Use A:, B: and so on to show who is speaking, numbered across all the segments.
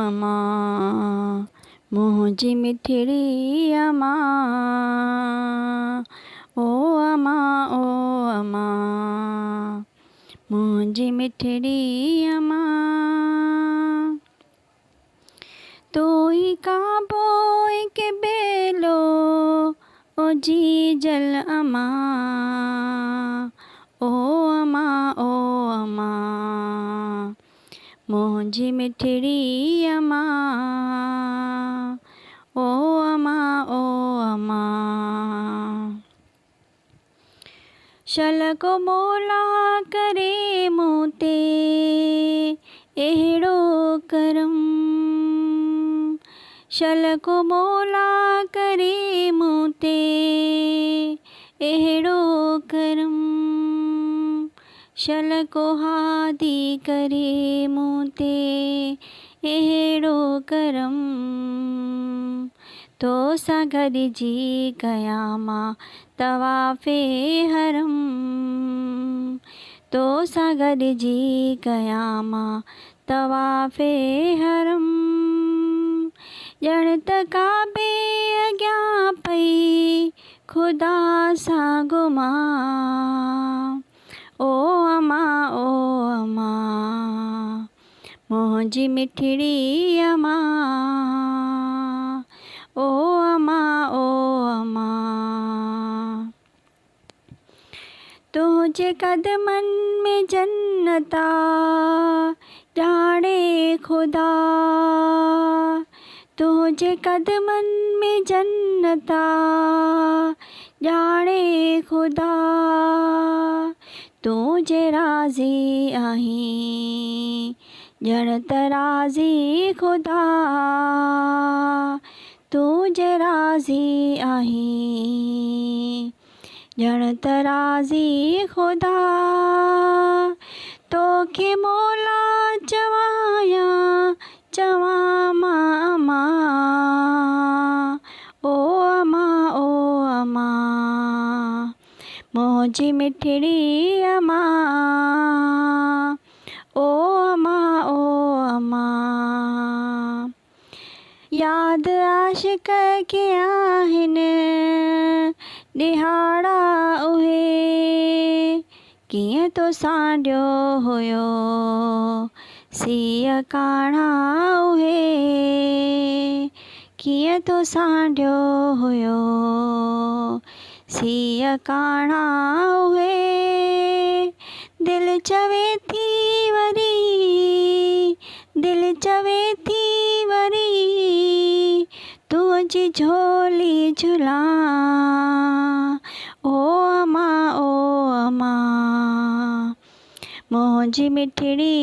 A: अमा मुंहिंजी मिठड़ी अमा ओ अमा मुंहिंजी मिठड़ी अमा तोई काबोई के बेलो ओ जी जल अमा ओ अमा मुंहिंजी मिठड़ी अमा ओ अमा शलको मोला करे मूं ते अहिड़ो करम शलको मोला करे मूं ते अहिड़ो करम शलको हादी करे मूं ते अहिड़ो करम तो सां गॾिजी कयां मां तवाफ़े हरम तो सां गॾिजी कयां मां तवाफ़े हरम ॼण त काबे अॻियां पई ख़ुदा सां घुमां ओ अमा मुंहिंजी मिठड़ी अमा ओ अमा तुंहिंजे कदमनि में जन्नता ॼाणे ख़ुदा तुंहिंजे कदमनि में जन्नता ॼाणे ख़ुदा तूं जे राज़ी आहीं ॼण त राज़ी ख़ुदा तूं जे राज़ी आहीं ॼण त राज़ी ख़ुदा तोखे मौला चवां मां अमा ओ अमा मुंहिंजी मिठड़ी अमा ओ अमा याद आशिक़ के आहिनि ॾिहाड़ा उहे कीअं तो सांडियो हुयो सीउ काणा उहे कीअं तो सांडियो हुयो सीउ काणा उहे दिलि चवे थी वरी तुंहिंजी झोली झुलां ओ अमा मुंहिंजी मिठड़ी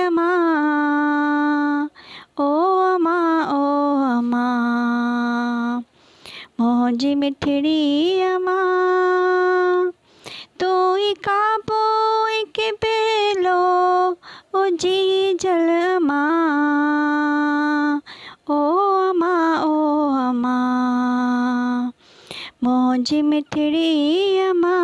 A: अमा ओ अमा मुंहिंजी मिठड़ी अमा तोई काबोई के बेलो ओ जी जल अमा ओ अमा मुंहिंजी मिठड़ी अमा।